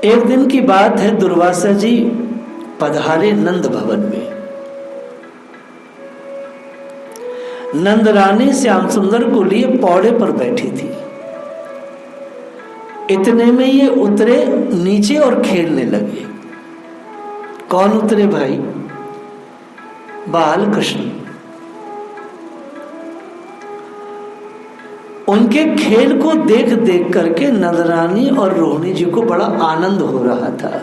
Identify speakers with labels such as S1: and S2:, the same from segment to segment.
S1: एक दिन की बात है, दुर्वासा जी पधारे नंद भवन में। नंद रानी श्याम सुंदर को लिए पौड़े पर बैठी थी। इतने में ये उतरे नीचे और खेलने लगे। कौन उतरे भाई? बाल कृष्ण। उनके खेल को देख देख करके नंदरानी और रोहिणी जी को बड़ा आनंद हो रहा था।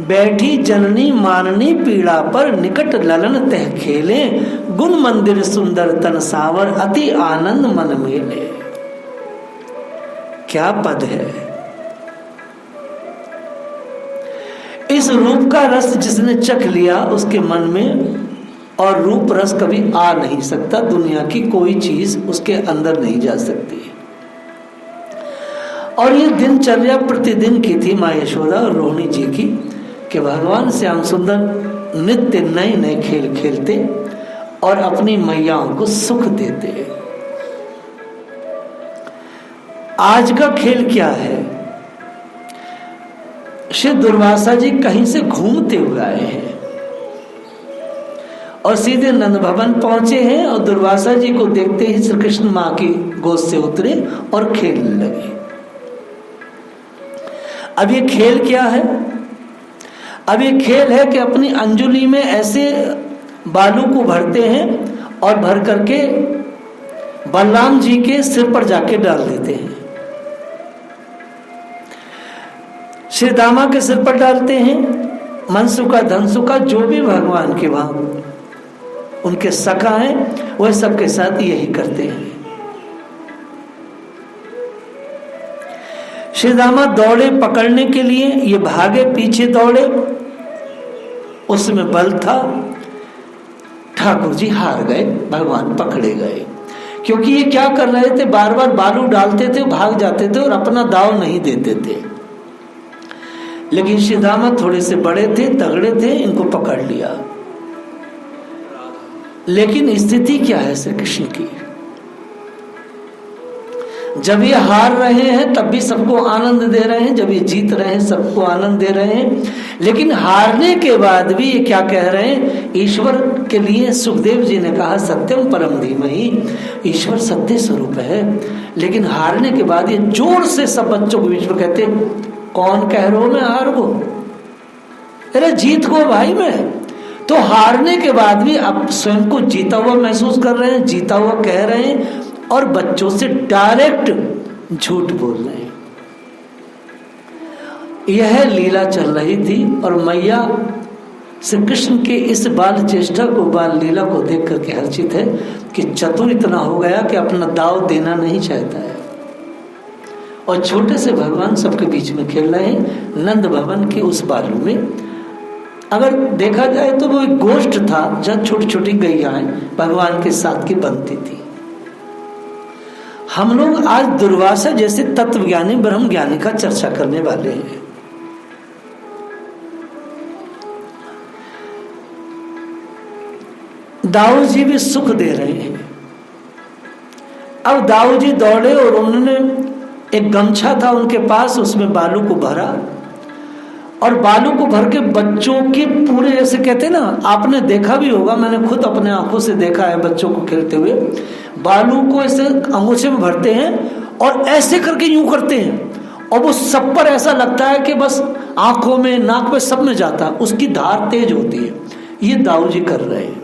S1: बैठी जननी माननी पीड़ा पर, निकट ललन तह खेले, गुण मंदिर सुंदर तन सावर, अति आनंद मन मेले। क्या पद है! इस रूप का रस जिसने चख लिया उसके मन में और रूप रस कभी आ नहीं सकता। दुनिया की कोई चीज उसके अंदर नहीं जा सकती। और ये दिनचर्या प्रतिदिन की थी माँ यशोदा और रोहिणी जी की, कि भगवान श्याम सुंदर नित्य नए नए खेल खेलते और अपनी मैयाओं को सुख देते। आज का खेल क्या है? श्री दुर्वासा जी कहीं से घूमते हुए आए हैं और सीधे नंद भवन पहुंचे हैं, और दुर्वासा जी को देखते ही श्री कृष्ण मां की गोद से उतरे और खेलने लगे। अब ये खेल क्या है? अब ये खेल है कि अपनी अंजुली में ऐसे बालू को भरते हैं और भर करके बलराम जी के सिर पर जाके डाल देते हैं। श्री दामा के सिर पर डालते हैं। मनसुका धनसुका जो भी भगवान के वहां उनके सखा हैं वह सबके साथ यही करते हैं। श्री दामा दौड़े पकड़ने के लिए, ये भागे पीछे दौड़े, उसमें बल था। ठाकुर जी हार गए, भगवान पकड़े गए। क्योंकि ये क्या कर रहे थे, बार बार बालू डालते थे, भाग जाते थे और अपना दाव नहीं देते थे। लेकिन श्री दामा थोड़े से बड़े थे, तगड़े थे, इनको पकड़ लिया। लेकिन स्थिति क्या है श्री कृष्ण की? जब ये हार रहे हैं तब भी सबको आनंद दे रहे हैं, जब ये जीत रहे हैं सबको आनंद दे रहे हैं। लेकिन हारने के बाद भी ये क्या कह रहे हैं? ईश्वर के लिए सुखदेव जी ने कहा सत्यम परम धीमहि, ईश्वर सत्य स्वरूप है। लेकिन हारने के बाद ये जोर से सब बच्चों के बीच में कहते, कौन कह रहा हूं मैं हार को? अरे जीत को भाई मैं। तो हारने के बाद भी अब स्वयं को जीता हुआ महसूस कर रहे हैं, जीता हुआ कह रहे हैं और बच्चों से डायरेक्ट झूठ बोल रहे हैं। यह लीला चल रही थी और मैया श्री कृष्ण के इस बाल चेष्टा को, बाल लीला को देख करके हर्षित है कि चतुर इतना हो गया कि अपना दाव देना नहीं चाहता है। और छोटे से भगवान सबके बीच में खेल रहे हैं नंद भवन के उस बालू में। अगर देखा जाए तो वो एक गोष्ठ था जहाँ छोटी छोटी गैयाएं भगवान के साथ की बनती थी। हम लोग आज दुर्वासा जैसे तत्वज्ञानी ब्रह्म ज्ञानी का चर्चा करने वाले हैं। दाऊ जी भी सुख दे रहे हैं। अब दाऊ जी दौड़े और उन्होंने एक गमछा था उनके पास, उसमें बालू को भरा और बालू को भर के बच्चों के पूरे, जैसे कहते हैं ना, आपने देखा भी होगा, मैंने खुद अपने आंखों से देखा है बच्चों को खेलते हुए, बालू को ऐसे अंगूठे में भरते हैं और ऐसे करके यूं करते हैं और वो सब पर ऐसा लगता है कि बस आंखों में, नाक में, सब में जाता है, उसकी धार तेज होती है। ये दाऊ जी कर रहे हैं।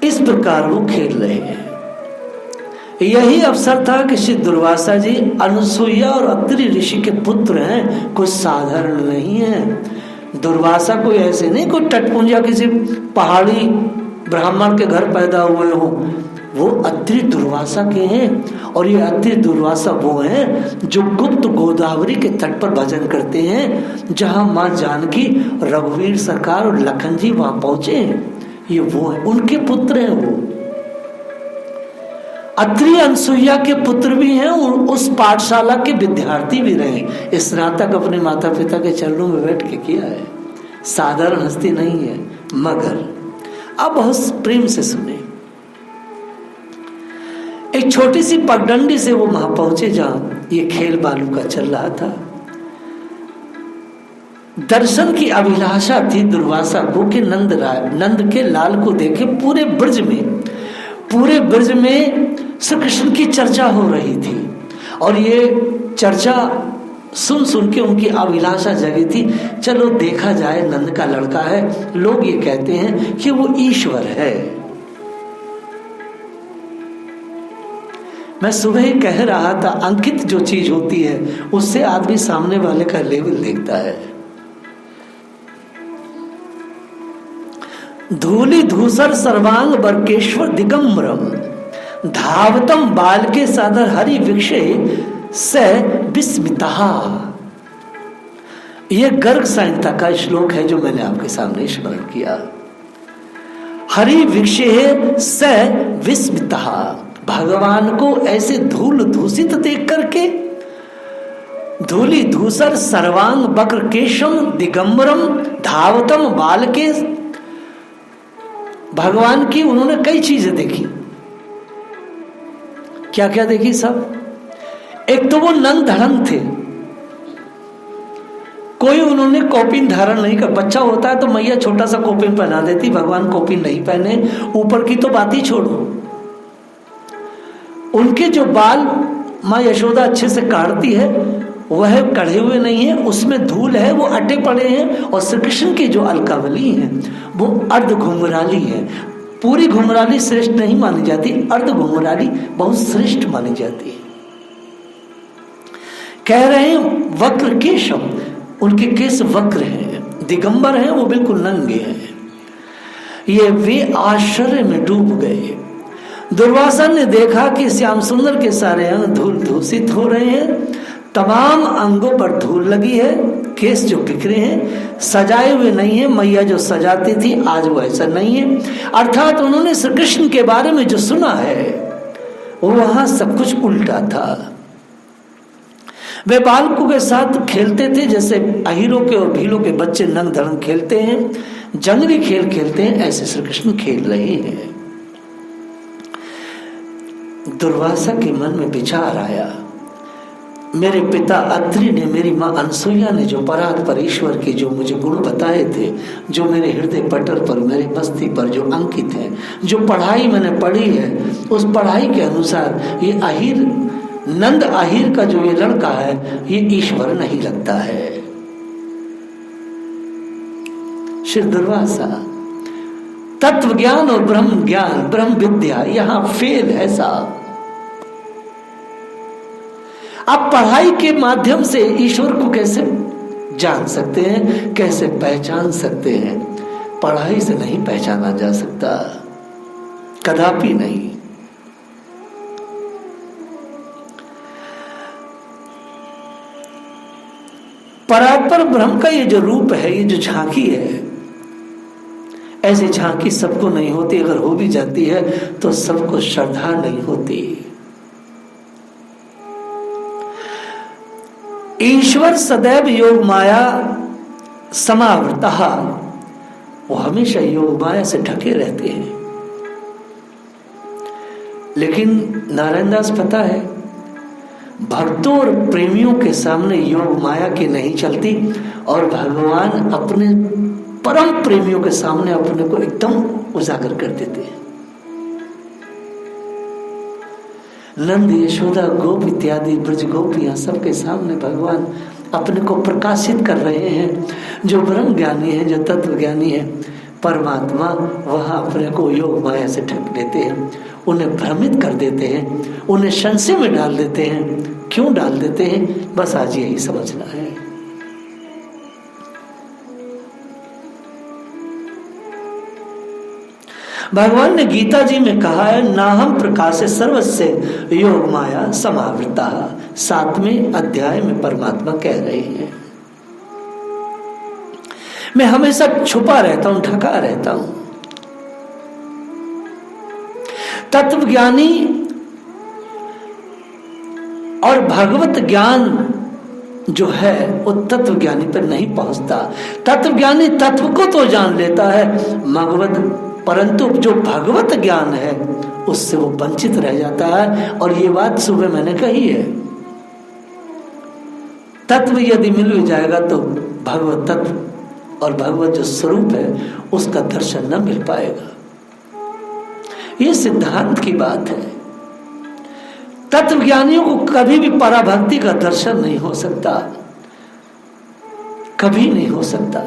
S1: इस प्रकार वो खेल रहे हैं। यही अवसर था कि श्री दुर्वासा जी अनुसुईया और अत्रि ऋषि के पुत्र हैं, कुछ साधारण नहीं है। दुर्वासा कोई ऐसे नहीं कोई टटपुंजा किसी पहाड़ी ब्राह्मण के घर पैदा हुए हो, वो अत्रि दुर्वासा के हैं। और ये अत्रि दुर्वासा वो हैं जो गुप्त गोदावरी के तट पर भजन करते हैं, जहां माँ जानकी, रघुवीर सरकार और लखन जी वहां पहुंचे हैं। ये वो है, उनके पुत्र हैं। वो अत्रि अनसुईया के पुत्र भी हैं और उस पाठशाला के विद्यार्थी भी रहे। स्नातक अपने माता पिता के चरणों में बैठ के किया है। साधारण हस्ती नहीं है। मगर अब बहुत प्रेम से सुने। एक छोटी सी पगडंडी से वो वहां पहुंचे जहां ये खेल बालू का चल रहा था। दर्शन की अभिलाषा थी दुर्वासा को कि नंद के लाल को देखे। पूरे ब्रज में श्री कृष्ण की चर्चा हो रही थी और ये चर्चा सुन सुन के उनकी अभिलाषा जगी थी, चलो देखा जाए, नंद का लड़का है, लोग ये कहते हैं कि वो ईश्वर है। मैं सुबह ही कह रहा था, अंकित जो चीज होती है उससे आदमी सामने वाले का लेवल देखता है। धूलि धूसर सर्वांग बरकेश्वर दिगंबरम धावतम बाल के सादर हरि विक्षे स विस्मिता। यह गर्ग संहिता का श्लोक है जो मैंने आपके सामने स्मरण किया। हरि विक्षे स विस्मिता, भगवान को ऐसे धूल दूषित देख करके, धूलि धूसर सर्वांग बक्र केशम दिगंबरम धावतम बाल के, भगवान की उन्होंने कई चीजें देखी। क्या क्या देखी सब? एक तो वो नंग धड़ंग थे, कोई उन्होंने कौपीन धारण नहीं कर। बच्चा होता है तो मैया छोटा सा कौपीन पहना देती, भगवान कौपीन नहीं पहने। ऊपर की तो बात ही छोड़ो, उनके जो बाल माँ यशोदा अच्छे से काटती है वह कढ़े हुए नहीं है, उसमें धूल है, वो अटे पड़े हैं। और श्री कृष्ण की जो अलकावली है वो अर्ध घुंघराली है। पूरी घुंघराली श्रेष्ठ नहीं मानी जाती, अर्ध घुंघराली बहुत श्रेष्ठ मानी जाती है। कह रहे हैं वक्र केशम, उनके केश वक्र हैं, दिगंबर हैं, वो बिल्कुल नंगे हैं। ये वे आश्चर्य में डूब गए। दुर्वासा ने देखा कि श्याम सुंदर के सारे अंग धूल दूषित हो रहे हैं, तमाम अंगों पर धूल लगी है, केस जो बिखरे हैं, सजाए हुए नहीं है। मैया जो सजाती थी आज वो ऐसा नहीं है। अर्थात उन्होंने श्री कृष्ण के बारे में जो सुना है वो वहां सब कुछ उल्टा था। वे बालकों के साथ खेलते थे जैसे अहीरों के और भीलों के बच्चे नंग धड़ंग खेलते हैं, जंगली खेल खेलते हैं, ऐसे श्री कृष्ण खेल रहे हैं। दुर्वासा के मन में विचार आया, मेरे पिता अत्रि ने, मेरी माँ अनसुईया ने जो परात पर ईश्वर के जो मुझे गुण बताए थे, जो मेरे हृदय पटल पर, मेरे मस्ती पर जो अंकित है, जो पढ़ाई मैंने पढ़ी है, उस पढ़ाई के अनुसार ये अहीर, नंद अहीर का जो ये लड़का है ये ईश्वर नहीं लगता है। श्री दुर्वासा, तत्व ज्ञान और ब्रह्म ज्ञान, ब्रह्म विद्या यहां फेल है साहब। आप पढ़ाई के माध्यम से ईश्वर को कैसे जान सकते हैं, कैसे पहचान सकते हैं? पढ़ाई से नहीं पहचाना जा सकता, कदापि नहीं। परात्पर ब्रह्म का ये जो रूप है, ये जो झांकी है, ऐसी झांकी सबको नहीं होती। अगर हो भी जाती है तो सबको श्रद्धा नहीं होती। ईश्वर सदैव योग माया समावृतः, वो हमेशा योग माया से ढके रहते हैं। लेकिन नारायण दास पता है, भक्तों और प्रेमियों के सामने योग माया की नहीं चलती, और भगवान अपने परम प्रेमियों के सामने अपने को एकदम उजागर कर देते हैं। नंद, यशोदा, गोप इत्यादि ब्रज गोपियां सबके सामने भगवान अपने को प्रकाशित कर रहे हैं। जो ब्रह्म ज्ञानी है, जो तत्व ज्ञानी है, परमात्मा, वहां अपने को योग माया से ढक लेते हैं, उन्हें भ्रमित कर देते हैं, उन्हें संशय में डाल देते हैं। क्यों डाल देते हैं? बस आज यही समझना है। भगवान ने गीता जी में कहा है, नाहम प्रकाशे सर्वस्य योग माया समावृता। 7वें अध्याय में परमात्मा कह रहे हैं, मैं हमेशा छुपा रहता हूं, ढका रहता हूं। तत्वज्ञानी और भगवत ज्ञान जो है वो तत्वज्ञानी पर नहीं पहुंचता। तत्वज्ञानी तत्व को तो जान लेता है भगवत, परंतु जो भगवत ज्ञान है उससे वो वंचित रह जाता है। और ये बात सुबह मैंने कही है, तत्व यदि मिल भी जाएगा तो भगवत तत्व और भगवत जो स्वरूप है उसका दर्शन न मिल पाएगा। ये सिद्धांत की बात है। तत्वज्ञानियों को कभी भी पराभक्ति का दर्शन नहीं हो सकता, कभी नहीं हो सकता।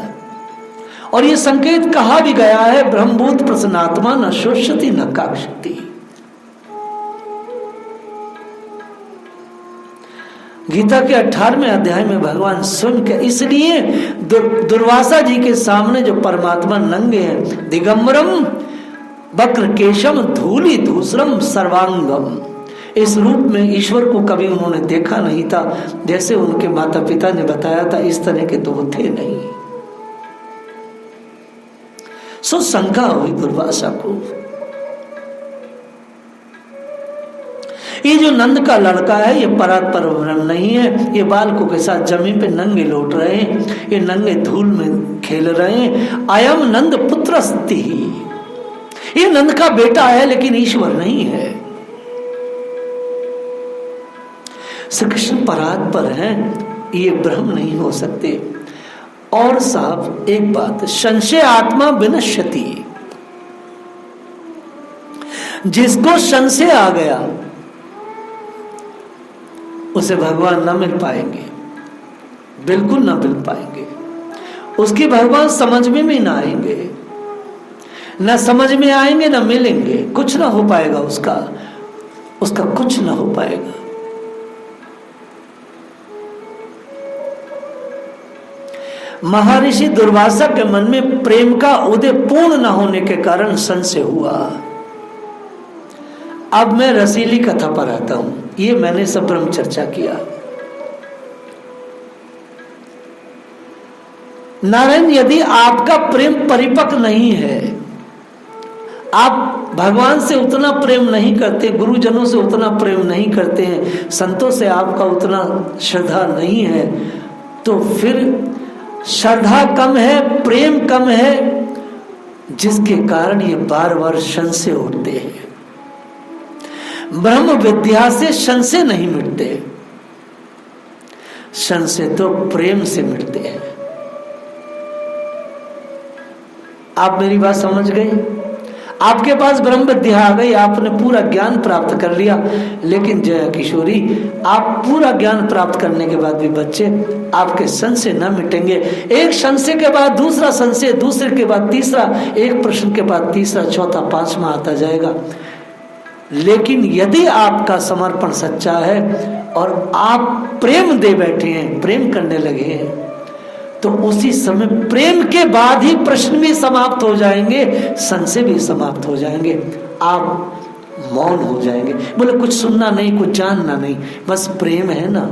S1: और ये संकेत कहा भी गया है, ब्रह्मभूत प्रसन्नात्मा न शोष्यति न काक्षति। गीता के 18वें अध्याय में भगवान स्वयं के, इसलिए दुर्वासा जी के सामने जो परमात्मा नंगे हैं, दिगंबरम वक्र केशम धूलि धूसरम सर्वांगम, इस रूप में ईश्वर को कभी उन्होंने देखा नहीं था। जैसे उनके माता पिता ने बताया था इस तरह के तो वो थे नहीं। सो शंका हुई दुर्वासा को, ये जो नंद का लड़का है ये परात्पर ब्रह्म नहीं है, ये बालकों के साथ जमीन पे नंगे लौट रहे हैं, ये नंगे धूल में खेल रहे हैं। अयम नंद पुत्रस्ति, ये नंद का बेटा है लेकिन ईश्वर नहीं है। श्री कृष्ण परात्पर हैं, ये ब्रह्म नहीं हो सकते। और साहब एक बात, संशय आत्मा विनश्यति, जिसको संशय आ गया उसे भगवान न मिल पाएंगे, बिल्कुल न मिल पाएंगे। उसकी भगवान समझ में भी ना आएंगे, न समझ में आएंगे न मिलेंगे, कुछ ना हो पाएगा उसका कुछ ना हो पाएगा। महर्षि दुर्वासा के मन में प्रेम का उदय पूर्ण न होने के कारण संशय हुआ। अब मैं रसीली कथा पर आता हूं, ये मैंने सब ब्रह्म चर्चा किया। नारायण, यदि आपका प्रेम परिपक्व नहीं है, आप भगवान से उतना प्रेम नहीं करते, गुरुजनों से उतना प्रेम नहीं करते हैं, संतों से आपका उतना श्रद्धा नहीं है, तो फिर श्रद्धा कम है, प्रेम कम है, जिसके कारण ये बार बार संशय उठते हैं। ब्रह्म विद्या से संशय नहीं मिटते, संशय तो प्रेम से मिटते हैं। आप मेरी बात समझ गए? आपके पास ब्रह्म विद्या आ गई, आपने पूरा ज्ञान प्राप्त कर लिया, लेकिन जया किशोरी, आप पूरा ज्ञान प्राप्त करने के बाद भी बच्चे आपके संशय न मिटेंगे। एक संशय के बाद दूसरा संशय, दूसरे के बाद तीसरा, एक प्रश्न के बाद तीसरा, चौथा, पांचवा आता जाएगा। लेकिन यदि आपका समर्पण सच्चा है और आप प्रेम दे बैठे हैं, प्रेम करने लगे हैं, तो उसी समय प्रेम के बाद ही प्रश्न भी समाप्त हो जाएंगे, संशय भी समाप्त हो जाएंगे। आप मौन हो जाएंगे, बोले कुछ सुनना नहीं, कुछ जानना नहीं, बस प्रेम है ना।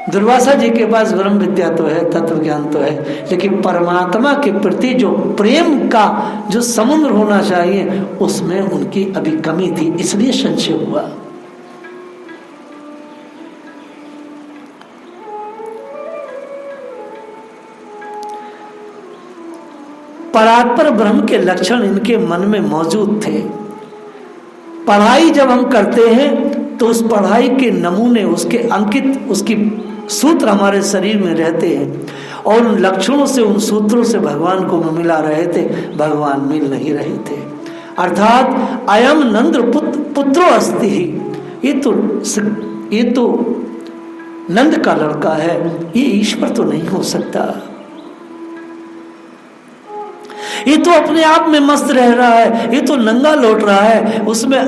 S1: दुर्वासा जी के पास ब्रह्म विद्या तो है, तत्व ज्ञान तो है, लेकिन परमात्मा के प्रति जो प्रेम का जो समुद्र होना चाहिए उसमें उनकी अभी कमी थी, इसलिए संशय हुआ। परात्पर ब्रह्म के लक्षण इनके मन में मौजूद थे। पढ़ाई जब हम करते हैं तो उस पढ़ाई के नमूने, उसके अंकित, उसकी सूत्र हमारे शरीर में रहते हैं, और उन लक्षणों से, उन सूत्रों से भगवान को मिला रहे थे, भगवान मिल नहीं रहे थे। अर्थात अयम नंद पुत्रो अस्ति, ये तो नंद का लड़का है, ये ईश्वर तो नहीं हो सकता। ये तो अपने आप में मस्त रह रहा है, ये तो नंगा लौट रहा है, उसमें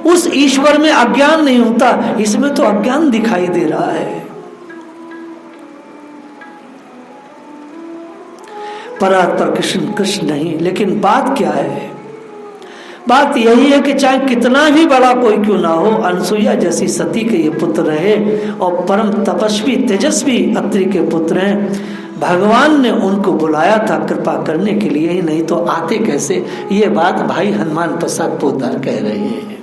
S1: उस ईश्वर में अज्ञान नहीं होता, इसमें तो अज्ञान दिखाई दे रहा है। परात्पर कृष्ण कृष्ण नहीं। लेकिन बात क्या है? बात यही है कि चाहे कितना भी बड़ा कोई क्यों ना हो, अनसुईया जैसी सती के ये पुत्र रहे और परम तपस्वी तेजस्वी अत्रि के पुत्र हैं। भगवान ने उनको बुलाया था कृपा करने के लिए ही, नहीं तो आते कैसे? ये बात भाई हनुमान प्रसाद पोद्दार कह रहे हैं।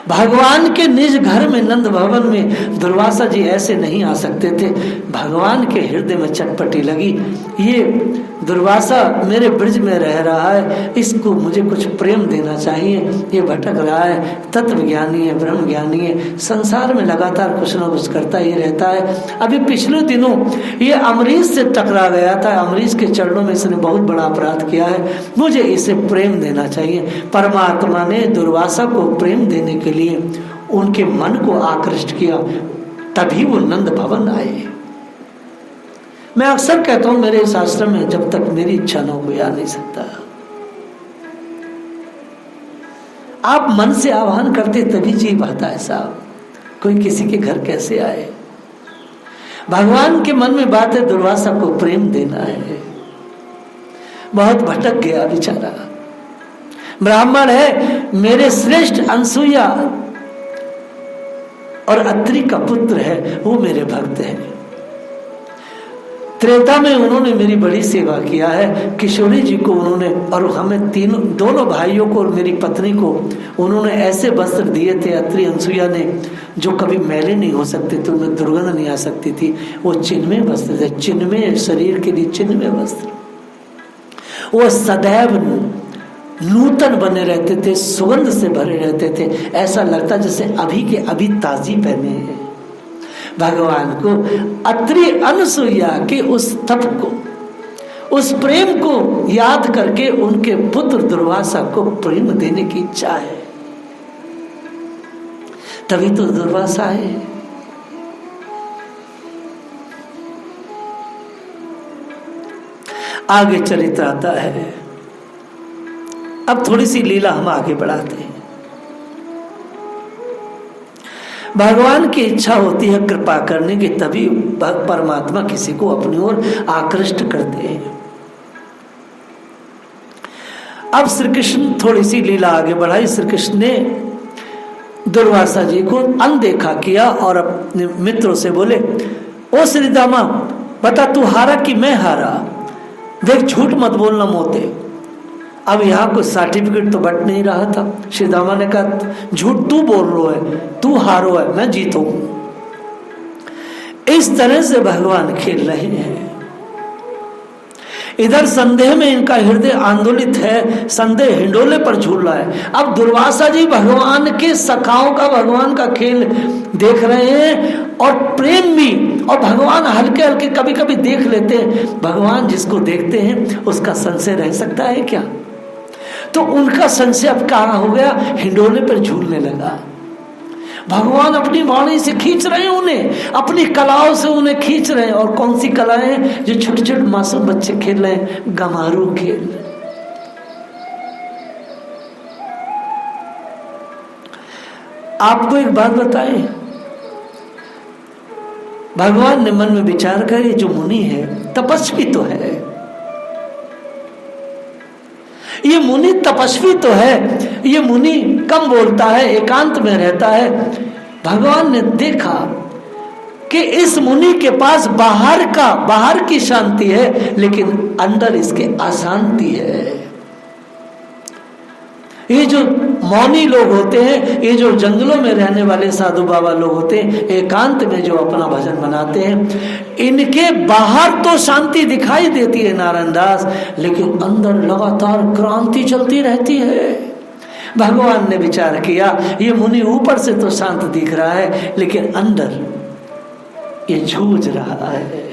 S1: भगवान के निज घर में, नंद भवन में दुर्वासा जी ऐसे नहीं आ सकते थे। भगवान के हृदय में चटपटी लगी। ये दुर्वासा मेरे ब्रज में रह रहा है, इसको मुझे कुछ प्रेम देना चाहिए, ये भटक रहा है, तत्व ज्ञानी है, ब्रह्म ज्ञानी है, संसार में लगातार कुछ ना कुछ करता ही रहता है। अभी पिछले दिनों ये अमरीश से टकरा गया था, अमरीश के चरणों में इसने बहुत बड़ा अपराध किया है, मुझे इसे प्रेम देना चाहिए। परमात्मा ने दुर्वासा को प्रेम देने के लिए उनके मन को आकृष्ट किया, तभी वो नंद भवन आए। मैं अक्सर कहता हूं मेरे इस आश्रम में जब तक मेरी इच्छा न हो कोई आ नहीं सकता। आप मन से आह्वान करते तभी जीव आता है साहब, कोई किसी के घर कैसे आए। भगवान के मन में बात है दुर्वासा को प्रेम देना है, बहुत भटक गया बेचारा। ब्राह्मण है, मेरे श्रेष्ठ अनसुईया और अत्रि का पुत्र है, वो मेरे भक्त है। त्रेता में उन्होंने मेरी बड़ी सेवा किया है, किशोरी जी को उन्होंने और हमें दोनों भाइयों को और मेरी पत्नी को उन्होंने ऐसे वस्त्र दिए थे अत्रि अनसुईया ने जो कभी मैले नहीं हो सकते थे, उनमें दुर्गंध नहीं आ सकती थी। वो चिन्मय वस्त्र थे, चिन्मय शरीर के लिए चिन्मय वस्त्र, वो सदैव नूतन बने रहते थे, सुगंध से भरे रहते थे, ऐसा लगता जैसे अभी के अभी ताजी पहने हैं। भगवान को अत्रि अनसुईया के उस तप को, उस प्रेम को याद करके उनके पुत्र दुर्वासा को प्रेम देने की इच्छा है, तभी तो दुर्वासा है। आगे चरित्र आता है। अब थोड़ी सी लीला हम आगे बढ़ाते हैं। भगवान की इच्छा होती है कृपा करने की, तभी परमात्मा किसी को अपनी ओर आकृष्ट करते हैं। अब श्री कृष्ण थोड़ी सी लीला आगे बढ़ाई। श्री कृष्ण ने दुर्वासा जी को अनदेखा किया और अपने मित्रों से बोले, ओ श्री दामा बता तू हारा कि मैं हारा, देख झूठ मत बोलना मोते। अब यहाँ कुछ सर्टिफिकेट तो बट नहीं रहा था। श्री दामा ने कहा झूठ तू बोल रहा है, तू हारो है, मैं जीतू। इस तरह से भगवान खेल रहे हैं। इधर संदेह में इनका हृदय आंदोलित है, संदेह हिंडोले पर झूल रहा है। अब दुर्वासा जी भगवान के सखाओं का, भगवान का खेल देख रहे हैं और प्रेम भी, और भगवान हल्के हल्के कभी कभी देख लेते हैं। भगवान जिसको देखते हैं उसका संशय रह सकता है क्या? तो उनका संशय अब कहाँ हो गया, हिंडोले पर झूलने लगा। भगवान अपनी वाणी से खींच रहे हैं उन्हें, अपनी कलाओं से उन्हें खींच रहे हैं। और कौन सी कलाएं हैं जो छोटे छोटे मासूम बच्चे खेल रहे हैं? गमारू खेल। आपको एक बात बताएं, भगवान ने मन में विचार कर, ये जो मुनि है तपस्वी तो है, ये मुनि तपस्वी तो है, ये मुनि कम बोलता है, एकांत में रहता है। भगवान ने देखा कि इस मुनि के पास बाहर की शांति है, लेकिन अंदर इसके अशांति है। ये जो मौनी लोग होते हैं, ये जो जंगलों में रहने वाले साधु बाबा लोग होते हैं, एकांत में जो अपना भजन बनाते हैं, इनके बाहर तो शांति दिखाई देती है नारायण दास, लेकिन अंदर लगातार क्रांति चलती रहती है। भगवान ने विचार किया, ये मुनि ऊपर से तो शांत दिख रहा है, लेकिन अंदर ये जूझ रहा है।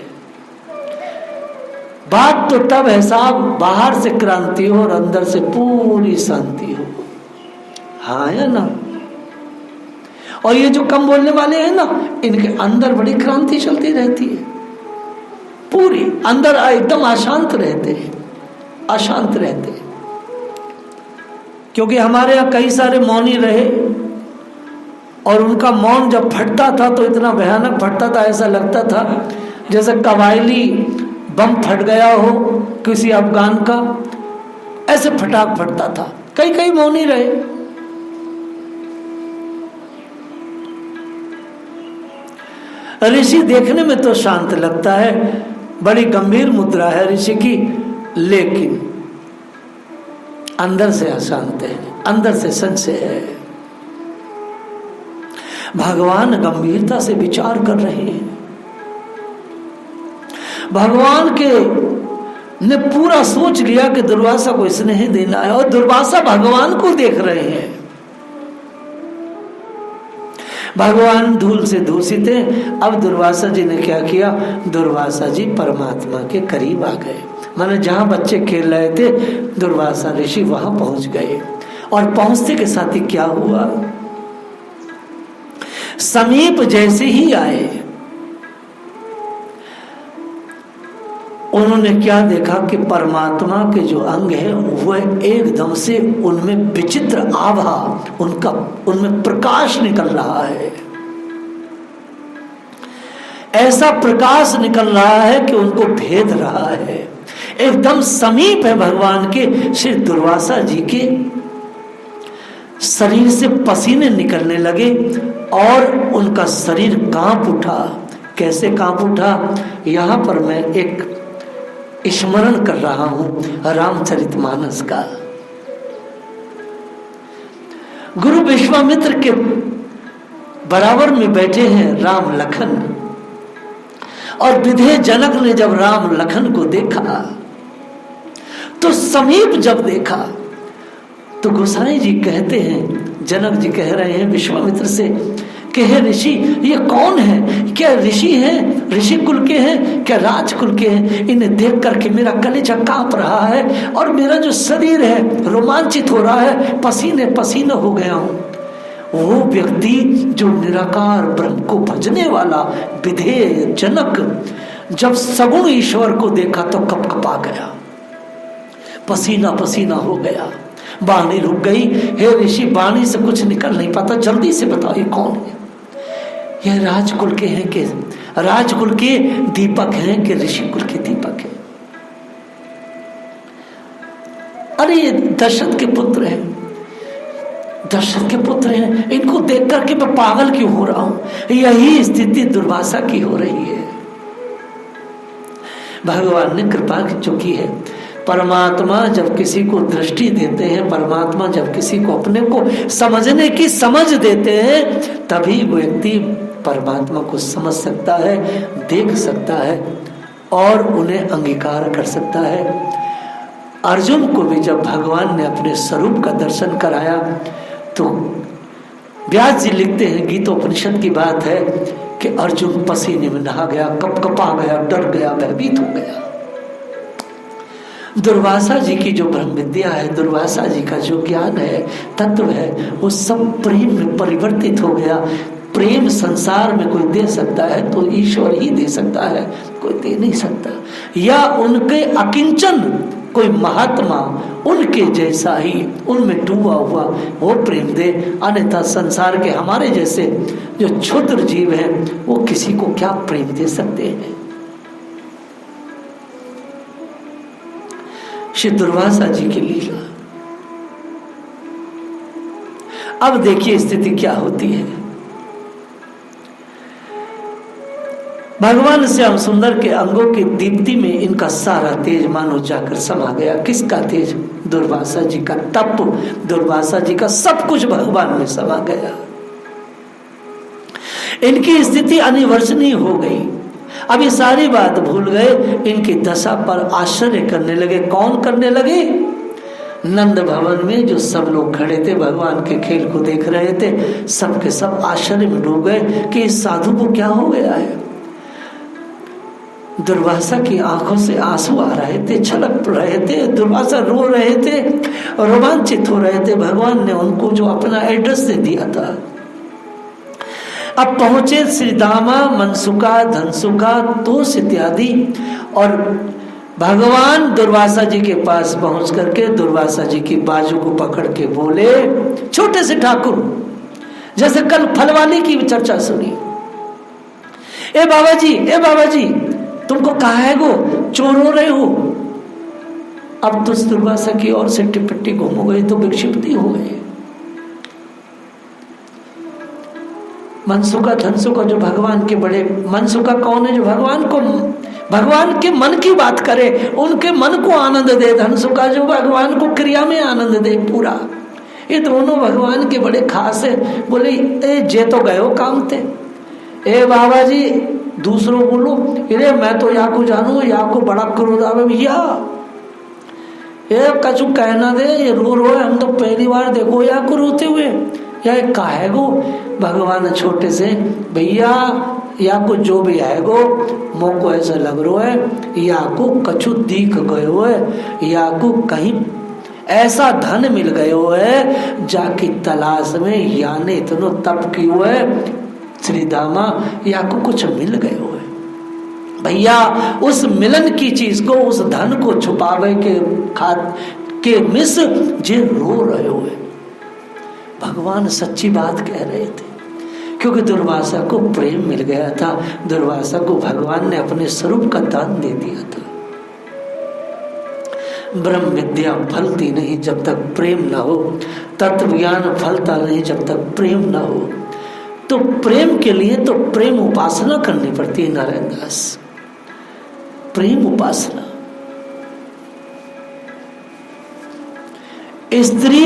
S1: बात तो तब है साहब, बाहर से क्रांति हो और अंदर से पूरी शांति हो। हाँ या ना? और ये जो कम बोलने वाले हैं ना, इनके अंदर बड़ी क्रांति चलती रहती है, पूरी अंदर एकदम अशांत रहते हैं, अशांत रहते हैं। क्योंकि हमारे यहाँ कई सारे मौनी रहे और उनका मौन जब फटता था तो इतना भयानक फटता था, ऐसा लगता था जैसे कबायली बम फट गया हो किसी अफगान का, ऐसे फटाक फटता था। कई मौनी रहे। ऋषि देखने में तो शांत लगता है, बड़ी गंभीर मुद्रा है ऋषि की, लेकिन अंदर से अशांत है, अंदर से संशय है। भगवान गंभीरता से विचार कर रहे हैं। भगवान के ने पूरा सोच लिया कि दुर्वासा को स्नेह देना है, और दुर्वासा भगवान को देख रहे हैं। भगवान धूल से दूषित है। अब दुर्वासा जी ने क्या किया, दुर्वासा जी परमात्मा के करीब आ गए। माने जहां बच्चे खेल रहे थे दुर्वासा ऋषि वहां पहुंच गए, और पहुंचते के साथ ही क्या हुआ, समीप जैसे ही आए उन्होंने क्या देखा कि परमात्मा के जो अंग है वह एकदम से उनमें विचित्र आभा, उनमें प्रकाश निकल रहा है। ऐसा प्रकाश निकल रहा है कि उनको भेद रहा है। एकदम समीप है भगवान के। श्री दुर्वासा जी के शरीर से पसीने निकलने लगे और उनका शरीर कांप उठा। कैसे कांप उठा, यहां पर मैं एक स्मरण कर रहा हूं रामचरितमानस का। गुरु विश्वामित्र के बराबर में बैठे हैं राम लखन, और विधेय जनक ने जब राम लखन को देखा तो समीप जब देखा तो गोसाई जी कहते हैं, जनक जी कह रहे हैं विश्वामित्र से कि हे ऋषि, ये कौन है? क्या ऋषि हैं? ऋषि कुल के हैं? क्या राजकुल के हैं? इन्हें देख करके मेरा कलेजा कांप रहा है और मेरा जो शरीर है रोमांचित हो रहा है, पसीने पसीने हो गया हूं। वो व्यक्ति जो निराकार ब्रह्म को भजने वाला विधेय जनक जब सगुण ईश्वर को देखा तो कपकपा गया, पसीना पसीना हो गया, वाणी रुक गई। हे ऋषि, वाणी से कुछ निकल नहीं पाता, जल्दी से बताओ ये कौन है? यह राजकुल के हैं कि राजकुल के दीपक हैं कि ऋषि कुल के दीपक हैं? अरे ये दशरथ के पुत्र हैं, दशरथ के पुत्र हैं। इनको देख करके मैं पागल क्यों हो रहा हूं? यही स्थिति दुर्वासा की हो रही है। भगवान ने कृपा जो की है, परमात्मा जब किसी को दृष्टि देते हैं, परमात्मा जब किसी को अपने को समझने की समझ देते हैं, तभी व्यक्ति परमात्मा को समझ सकता है, देख सकता है और उन्हें अंगीकार कर सकता है। अर्जुन को भी जब भगवान ने अपने स्वरूप का दर्शन कराया तो व्यास जी लिखते हैं, गीतोपनिषद की बात है कि अर्जुन पसीने में नहा गया, कपकपा गया, डर गया, भयभीत हो गया। दुर्वासा जी की जो ब्रह्म विद्या है, दुर्वासा जी का जो ज्ञान है, तत्व है, वो सब प्रेम में परिवर्तित हो गया। प्रेम संसार में कोई दे सकता है तो ईश्वर ही दे सकता है, कोई दे नहीं सकता। या उनके अकिंचन कोई महात्मा उनके जैसा ही उनमें डूबा हुआ वो प्रेम दे, अन्यथा संसार के हमारे जैसे जो क्षुद्र जीव हैं वो किसी को क्या प्रेम दे सकते हैं। श्री दुर्वासा जी की लीला। अब देखिए स्थिति क्या होती है। भगवान श्याम सुंदर के अंगों की दीप्ति में इनका सारा तेज मानो जाकर समा गया। किसका तेज? दुर्वासा जी का तप, दुर्वासा जी का सब कुछ भगवान में समा गया। इनकी स्थिति अनिवर्चनीय हो गई। अब ये सारी बात भूल गए, इनकी दशा पर आश्चर्य करने लगे। कौन करने लगे? नंद भवन में जो सब लोग खड़े थे, भगवान के खेल को देख रहे थे, सब के सब आश्चर्य में डूब गए कि इस साधु को क्या हो गया है। दुर्वासा की आंखों से आंसू आ रहे थे, छलक रहे थे, दुर्वासा रो रहे थे, रोमांचित हो रहे थे। भगवान ने उनको जो अपना एड्रेस दे दिया था। अब पहुंचे श्री दामा, मनसुका, धनसुका, तोष इत्यादि, और भगवान दुर्वासा जी के पास पहुंच करके दुर्वासा जी की बाजू को पकड़ के बोले, छोटे से ठाकुर, जैसे कल फलवाली की चर्चा सुनी, ए बाबा जी तुमको कहा है गो, चोर हो रहे हो। अब तो दुर्वासा की ओर से टिपट्टी घूम गई तो विक्षिप्ति हो गई। मनसुका, धनसुका जो भगवान के बड़े, मनसुका कौन है? जो भगवान के मन की बात करे, उनके मन को आनंद दे। धनसुका जो भगवान को क्रिया में आनंद दे पूरा। ये दोनों भगवान के बड़े खास है। बोले ए जे तो गयो काम थे, ए बाबा जी दूसरों बोलो, अरे मैं तो या को जानू, या को बड़ा क्रोध आवे भैया, ये कछु कहना दे, ये रो रो हम तो पहली बार देखो या को रोते हुए, या काहे गो। भगवान छोटे से भैया या को जो भी है गो, मोको ऐसा लग रो है या को कछु दिख गयो है, या को कहीं ऐसा धन मिल गयो है जाकी तलाश में या ने इतनो तप कियो है श्री दामा, या को कुछ मिल गयो है। भैया उस मिलन की चीज को, उस धन को छुपावे के मिस जे रो रहे हुए। भगवान सच्ची बात कह रहे थे, क्योंकि दुर्वासा को प्रेम मिल गया था। दुर्वासा को भगवान ने अपने स्वरूप का दान दे दिया था। ब्रह्म विद्या फलती नहीं जब तक प्रेम न हो, तत्व ज्ञान फलता नहीं जब तक प्रेम न हो। तो प्रेम के लिए तो प्रेम उपासना करनी पड़ती है नारायण दास, प्रेम उपासना। स्त्री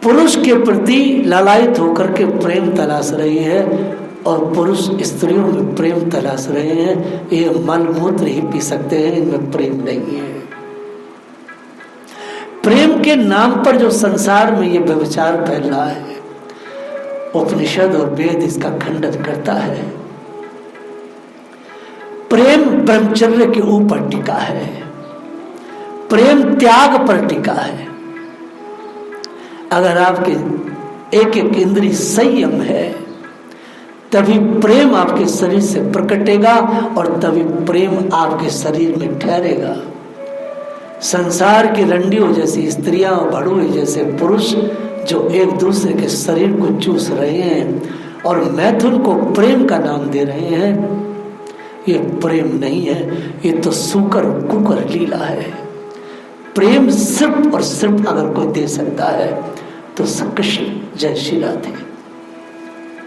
S1: पुरुष के प्रति लालायित होकर के प्रेम तलाश रही है, और पुरुष स्त्रियों में प्रेम तलाश रहे हैं। ये मलमूत्र ही पी सकते हैं, इनमें प्रेम नहीं है। प्रेम के नाम पर जो संसार में ये व्यभिचार फैल रहा है, उपनिषद और वेद इसका खंडन करता है। प्रेम ब्रह्मचर्य के ऊपर टिका है, प्रेम त्याग पर टिका है। अगर आपके एक एक इंद्रिय संयम है, तभी प्रेम आपके शरीर से प्रकटेगा, और तभी प्रेम आपके शरीर में ठहरेगा। संसार की रंडियों जैसी स्त्रियां और भड़ोई जैसे पुरुष जो एक दूसरे के शरीर को चूस रहे हैं और मैथुन को प्रेम का नाम दे रहे हैं, ये प्रेम नहीं है, ये तो सूकर कुकर लीला है। प्रेम सिर्फ और सिर्फ अगर कोई दे सकता है तो कृष्ण। जय श्री राधे।